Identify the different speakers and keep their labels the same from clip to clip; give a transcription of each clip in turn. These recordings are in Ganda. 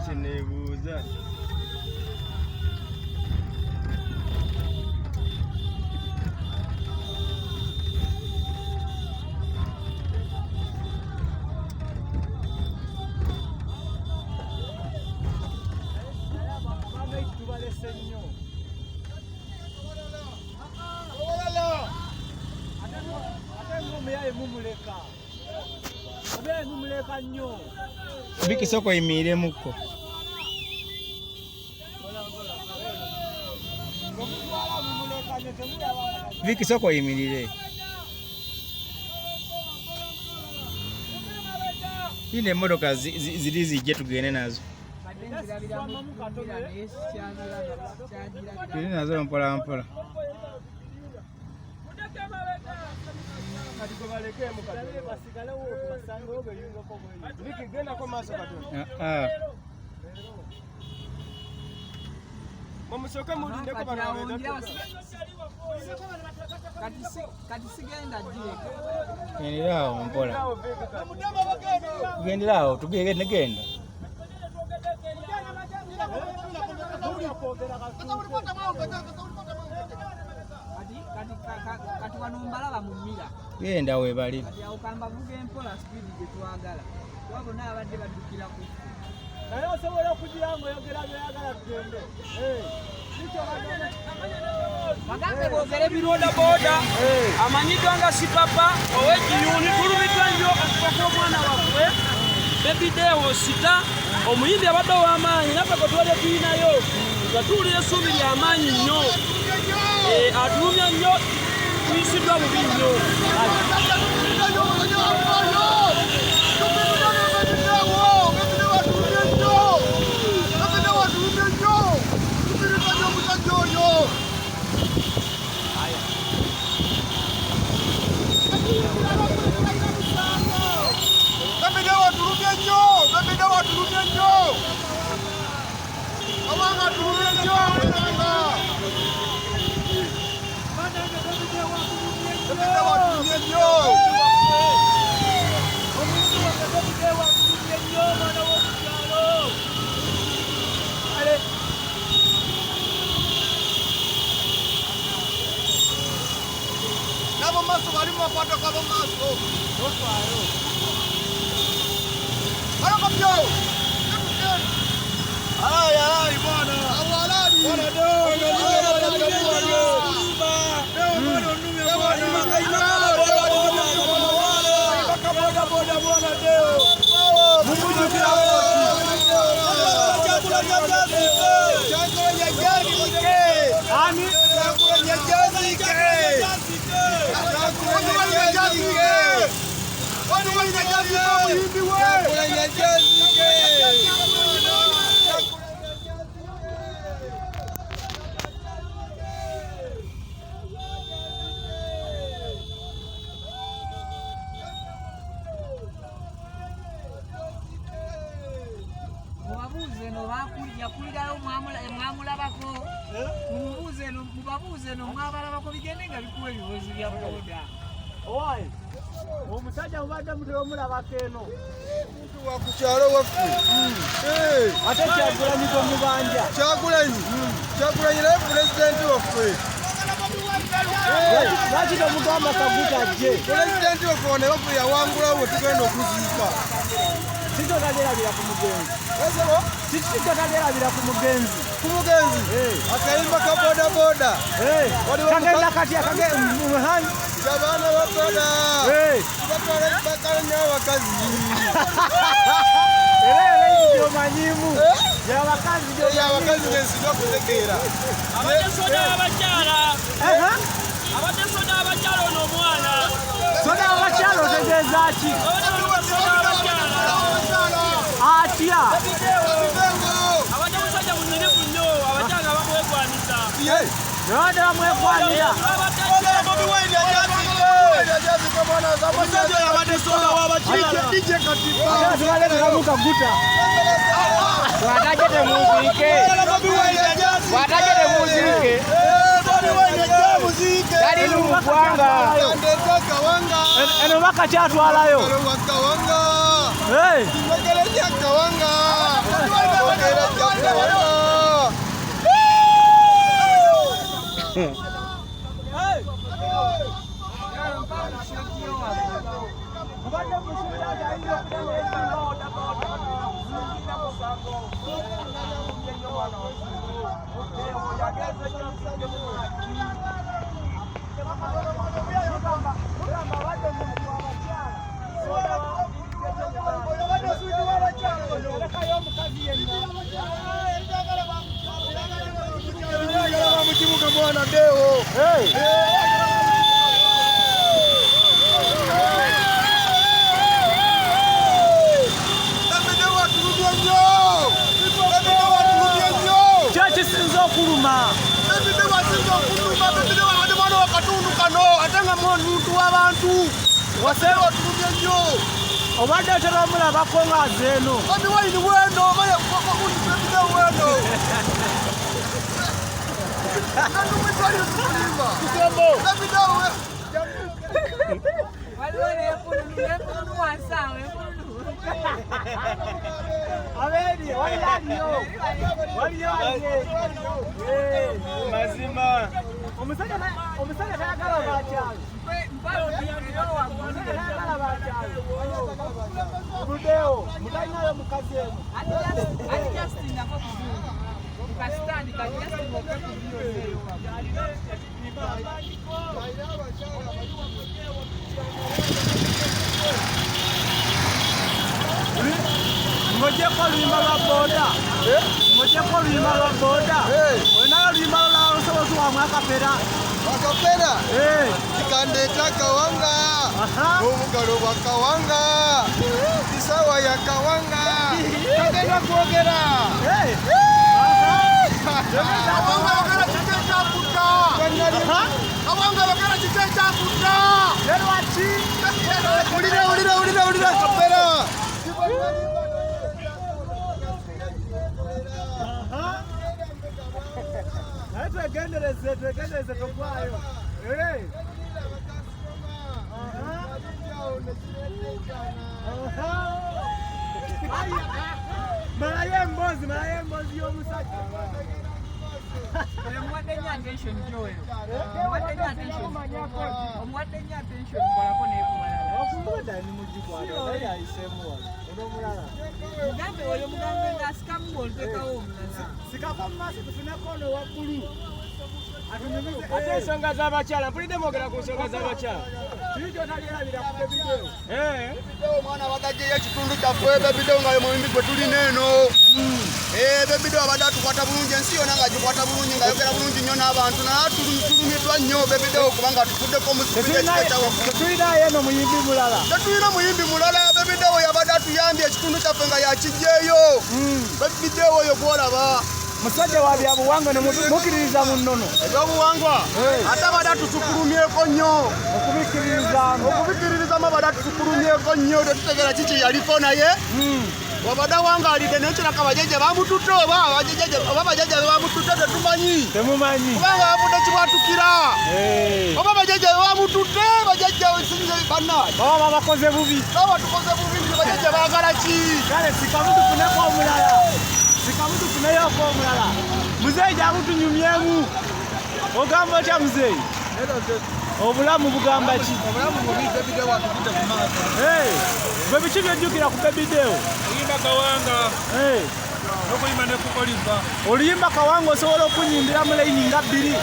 Speaker 1: Chinebuza. Biki soko imire muko. Biki soko imirire. Ine modoka ziri zijje tugende nazo. Tuli nazo mpola mpola. Genderawo mpola. Genderawo tugende genda.
Speaker 2: Kati wanombala bamumira.
Speaker 1: Genda we bali.
Speaker 2: Kati awukamba vuga empola speed gye twagala. Wabona abadde badukira ku.
Speaker 3: Naye osobola okugira ng'oyogera byagala tugende.
Speaker 2: Bagambe boogere biroda booda. Amanyiddwa nga Sipapa ow'Ekiyuuni tulumiddwa nnyo okuva omwana waffe Baby Dewo Sita omuyimbi abadde ow'amaanyi naffe gwe twali tuyinayo nga tuwulira essuubi ly'amaanyi nnyo atulumya nnyo tuyisiddwa bubi nnyo.
Speaker 3: Omusajja mubadde mutera omulabako eno.
Speaker 1: Omuntu wa ku kyalo waffe.
Speaker 3: Ate Kyagulanyi mubanja.
Speaker 1: Kyagulanyi naye pulezidenti waffe.
Speaker 3: Lwaki tomugamba Kaguta ajje?
Speaker 1: Pulezidenti waffe ne bafu yawangulawo we tugenda okuziika.
Speaker 3: Sitotalerabira ku mugenzi. Sitotalerabira ku mugenzi.
Speaker 1: Ku mugenzi? Akayimba ka boda boda.
Speaker 3: Kagenda katya muhanyi.
Speaker 1: Abaana ba boda. Batwala bakala n'abakazi.
Speaker 3: Era omanyimu. Y'abakazi
Speaker 1: bensinga kutegeera.
Speaker 2: Abadde soda abakyala. Abadde soda abakyala ono omwana.
Speaker 3: Soda abakyala otegeeza ki? Atya.
Speaker 2: Abadde musajja munyirivu nnyo abakyala bamwegwanisa.
Speaker 3: Abadde bamwegwanira.
Speaker 1: Omusajja yabadde soda w'abakyala.
Speaker 3: Kaguta.
Speaker 4: Watajete muzike. Watajete muzike. Dali lumugwanga.
Speaker 3: Eno baka kyatwalayo.
Speaker 1: Kawanga.
Speaker 3: Hey.
Speaker 1: Kawanga.
Speaker 3: Obadde teramulabako ng'azze eno.
Speaker 1: Babi wayini weno maya kundi bebide weno. Nanu mwitwali kulimba. Kisembo. Bebide we.
Speaker 5: Waliwo nepulu wansawe.
Speaker 3: Abedi waliyo.
Speaker 4: Mazima.
Speaker 3: Omusajja tayagala bakyalo. Budeo, mutalinayo mukazi eno.
Speaker 5: Ati Justin ako kuzungu. Mukasitandi ka Justin okeku biyo.
Speaker 3: Ngojeko luyimba lwa boda. Ngojeko luyimba lwa boda. Wenayo luyimba lwa lusobozi wa mwakapera.
Speaker 1: Wakapera? Kikandeta Kawanga. Omugalo wa Kawanga. Kisawa ya Kawanga. Kagenda kwogera. Kawanga yogera kiteja kuta. Kawanga yogera kiteja kuta.
Speaker 3: Lwaki?
Speaker 1: Ulira kapera.
Speaker 3: Twegendereze togwayo. Malayo emboozi y'omusajja.
Speaker 5: Omuwadde nnyo attention gyoyo. Omuwadde nnyo attention kolako n'ekumalala.
Speaker 3: Okumuwadde ni mugikwata naye ayiseemu wano. Olw'omulala.
Speaker 5: Mugambe oyo mugambe ng'asikamu ng'olutekawo omulala.
Speaker 3: Sikako mu maaso tufuneko ono waggulu.
Speaker 4: Ate ensonga z'abakyala mpulidde mwogera ku nsonga z'abakyala.
Speaker 3: Kiri ky'otalyerabira ku bebideo.
Speaker 1: Bebideo omwana abagajjeyo ekitundu kyaffe bebideo nga mubimbi gwe tulina eno. Bebideo abadde atukwata bulungi ensi yonna ng'agikwata bulungi ng'ayogera bulungi nnyo n'abantu naye tulumiddwa nnyo bebideo kubanga tufuddeko omusipika ekiketawafu.
Speaker 3: Tetulinayo eno muyimbi mulala.
Speaker 1: Tetulina muyimbi mulala bebideo yabadde atuyambye ekitundu kyaffe nga yakijjeeyo. Bebideo oyo gwolaba.
Speaker 3: Musajja wa byabuwangwa ne mukiririza mu nnono.
Speaker 1: Ebyobuwangwa ate abadde atusukulumyeko nnyo. Okubikiririzamu abadde atusukulumyeko nnyo tetutegeera kiki yaliko naye. Wabadde awangaalidde naye kiraka abajjajja bamututte oba abajjajja be bamututte tetumanyi.
Speaker 3: Temumanyi.
Speaker 1: Kubanga bavudde kibwatukira. Oba abajjajja be bamututte bajjajja sinze bannaye.
Speaker 3: Baba bakoze bubi.
Speaker 1: Baba tukoze bubi nti bajjajja baagala ki?
Speaker 3: Kale sikamu tufuneko omulala. Sikamu tufuneyoko omulala. Muzeeyi gyamutunyumyemu. Ogamba otya muzeeyi? Obulamu bugamba ki?
Speaker 1: Obulamu bubi bebideo watugidde mu maaso.
Speaker 3: Gwe biki byojjukira ku bebideo?
Speaker 4: Oyimba Kawanga. N'okuyimba ne kukoliva.
Speaker 3: Oluyimba Kawanga osobola okunyimbira mu layini nga bbiri.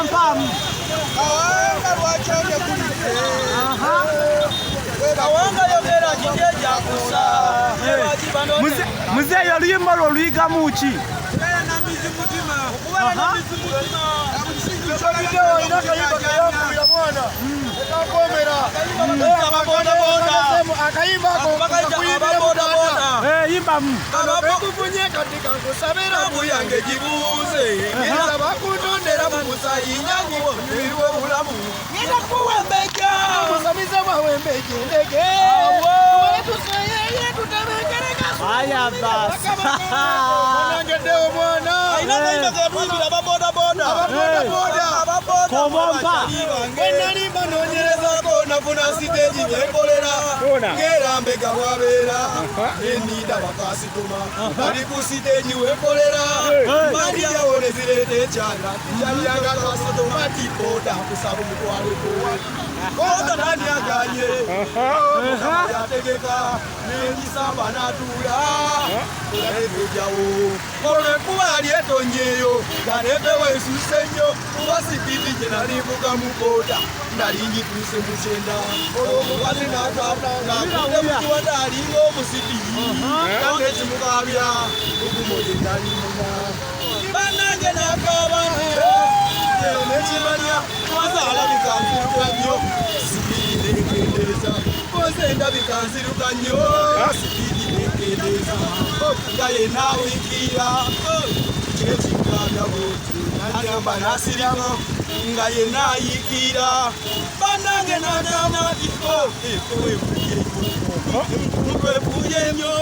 Speaker 3: Mpaamu.
Speaker 1: Kawanga lwaki onyekulidde?
Speaker 2: Kawanga yogera kiteja kusa.
Speaker 3: Muzeeyi oluyimba lwo oluyigamu ki?
Speaker 2: Okubeera na mizimutima. Okubeera na mizimutima.
Speaker 1: Bebideo ina kayimba kayambulira mwana. Ekakomera. Akayimba ako kakuyimbira mudada.
Speaker 3: Yimbamu.
Speaker 1: Abakuvunye kati kankusabira buyange gibuuze. Ngiriza bakutondera mu musayi nyanyi wonyumirwa obulamu.
Speaker 2: Ngenda kuwembeja.
Speaker 1: Musamiza mwawembeje ndege. Tubale tuseyeye tutebekereka.
Speaker 3: Aya basi.
Speaker 1: Mwanangedewo mwana.
Speaker 2: Ayina kayimba ketuyimbira ababodaboda.
Speaker 1: Ababodaboda.
Speaker 3: Komompa.
Speaker 1: Bwe nalimba noonyerezako nefuna siteji nyekolera ngera mbega bwabeera nenida bakasitoma bali ku siteji wekolera mandiya one zirete ekyala kyalyaga kasitoma tipoda kusaba omutwale kuwali koza nani aganye yategeka nengisamba natuula olaevejawo olwekuba yali etonyeeyo ganeepewo esuse nnyo kuba sipidi gye nalivuga mu boda nali ngituuse mu kyenda olwomukazi n'atwatanga mukiwanda alinga omusidi nange kimukabya okumoye nalimuna banange nakaba nekimanya mazaala bikanziruka nnyo sipidi nekendeeza koze endabika nziruka nnyo sipidi nekendeeza nga yenaawikiira kyekikabya bwoti agamba nasirima nga yenaayikiira banange nagamba nti mutwefuye nnyo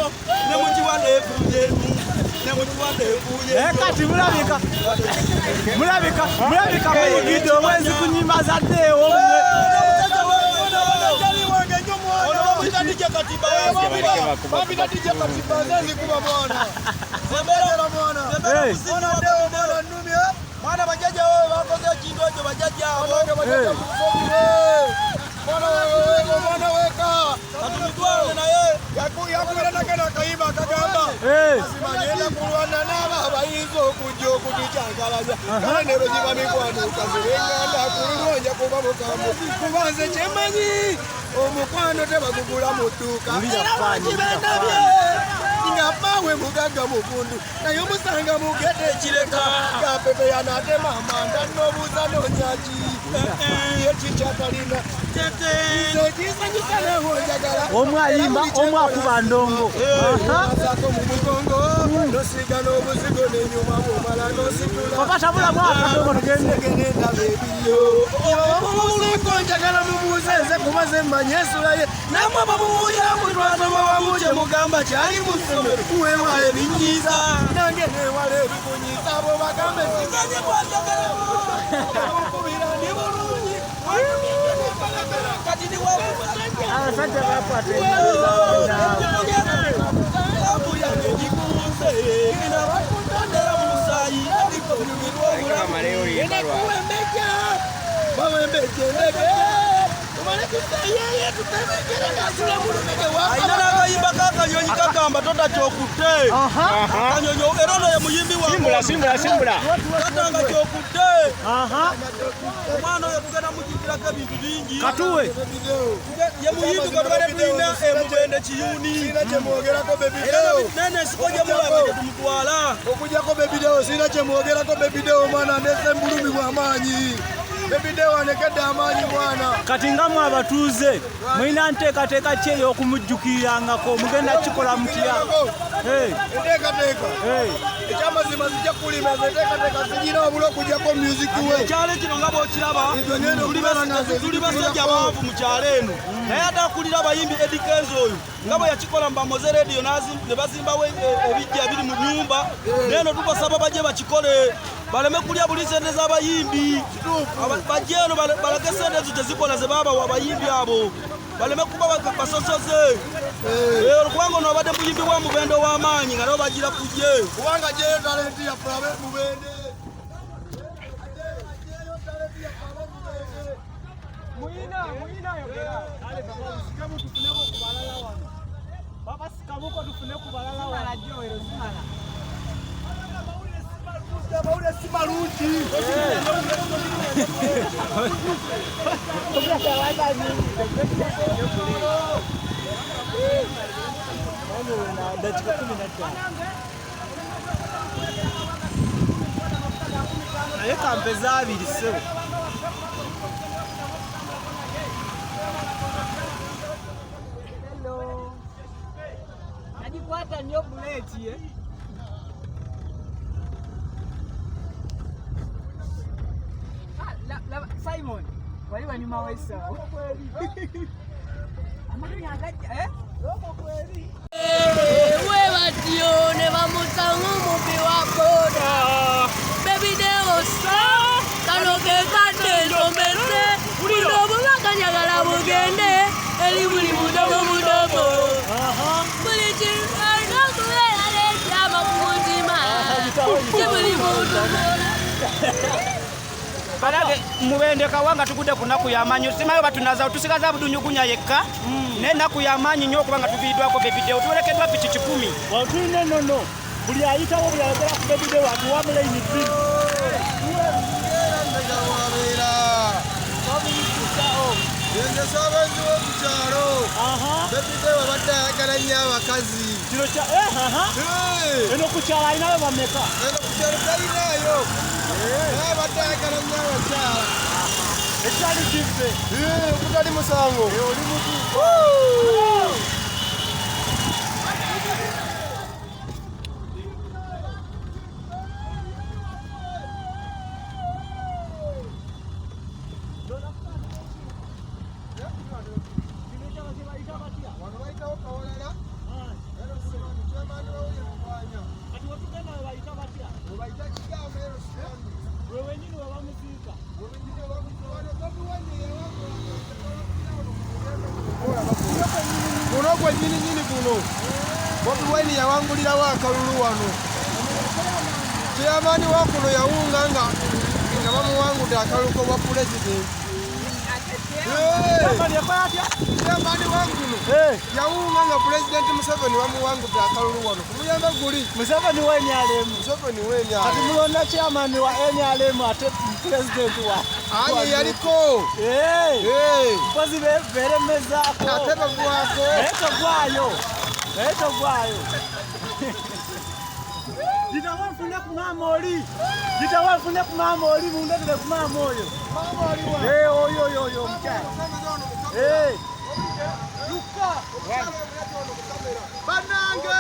Speaker 1: ne mukiwanda efuyeemu
Speaker 3: kati mulabika muyigidde omwezi ku nnyimba zaddeewo
Speaker 1: mwana bajjajjawo bakoze ekintu ekyo bajjajjaomwana weka katumutwale naye yakubira nagena akayimba akagamba azimanyenda kulwana naaba abayinza okujja okutucyankalabya kale nero giba mikwano kazirenganda kululwonja kuba mukambo kuba nze kyemanyi omukwano tebagugula mu dduuka era bakibendabye nga maawe mugagga mukundu naye omusanga mugete ekireka gapepeya natema amanda nobuuza nonyaki ekikyatalina ekisanyusa neho njagala
Speaker 3: omwayimba omwakuba ndongo
Speaker 1: asako mu mugongo nosiga n'obuzigo nenyuma bwomala nositula
Speaker 3: okatabula mwakandongo
Speaker 1: tugendendabe ebiriyo obuliko njagala mubuuze nze kubaze mmanye ensulaye namwe bamubuuya mutwatoba wamuje mugamba kyali mu ssomero kuweewala ebinyiiza nange neewala ebikunyiiza abo bagambe sigaje bwanjagala okubira ndi bulungi kati ndi
Speaker 3: abasajja bakwata
Speaker 1: yange gikuuze genda bakutondera mu musaayi ndikunyumirwa obulamuwembeja bawembeje endege ayina n'akayimba kakanyonyi kagamba totakyokutte akanyonyi era ono ye muyimbi katanga kyokutte omwana oyo tugenda mujjukirako ebintu bingi
Speaker 3: katuwe
Speaker 1: ye muyimbi gwe tubadde tulina emugende kiyuni nene ensiko gye mulaba gye tumutwala okujjako bebidewo sirina kyemwogerako bebidewo mwana ndese mbulumi bw'amaanyi bebidewo anekedde amaanyi mwana
Speaker 3: kati nga mwe abatuuze mulina nteekateeka ki ey'okumujjukirangako mugenda kikola mutya
Speaker 1: enteekateeka ekyamazima zijja kulima enteekateeka zigira wabula okujjako musiki we ekyalo kino nga bw'okiraba tuli basajja baavu mu kyalo eno naye ate akulira abayimbi Eddie Kenzo oyo nga bwe yakikola mu Bamoze Radio ne bazimbawo ebijja ebiri mu nnyumba neeno tubasaba bajje bakikole baleme kulya buli sente z'abayimbi bajje eno balage sente ezo tezikola ze baabawa abayimbi abo baleme kuba basosoze kubanga ono abadde muyimbi bwa mubende ow'amaanyi nga nabo bagira kujje kubanga gyeyo talenti ya Prabe Mubende
Speaker 3: babasikamuko tufune ku balala
Speaker 1: mawulire si malungi
Speaker 3: naye kampeza abiri ssebo
Speaker 5: nagikwata nnyo buleeti Simon, wali wanyuma waisawo. Amanya agajja
Speaker 6: we batyo ne bamutanga omubi wa boda bebidewo sa kano ke kadde nsomese buno obubakanyagala bugende
Speaker 3: Balage mubende kawanga tugude kunaku yamanyi simayo batunaza tusigaza budunyugunya yekka ne naku yamanyi nyo kubanga tuvidwako bebideo tuwerekedwa piti 10
Speaker 4: watulina nono buli ayitawo buli ayagala ku bebideo watu wamulayini bbiri
Speaker 1: Yengesa abantu okukyalo. Bebideo babadde ayagala nnyo abakazi.
Speaker 4: kino kya eno kukyala alinayo bameka
Speaker 1: Eno kukyalo talinayo. Babadde ayagala nnyo abakyala.
Speaker 4: ekyali kive
Speaker 1: Okutali musango.
Speaker 4: oli mutuufu
Speaker 1: Kuno gwe nyini kuno. Bobi Wine yawangulirawo akalulu wano. Chairman wa kuno yawunga nga bamuwangudde akalulu bwa president. Chairman wa kuno yawunga nga president Museveni bamuwangudde akalulu wano. Kumuyamba guli.
Speaker 4: Museveni wa NRM
Speaker 1: Museveni wenya.
Speaker 4: kati mulonda chairman wa NRM ate president wa
Speaker 1: Anye yaliko.
Speaker 4: mpozi beremezaako
Speaker 1: Ate bagwako.
Speaker 4: naye togwayo gitawafune ku maama oli mundekere ku maama oyo oyo omukyala
Speaker 1: Banange.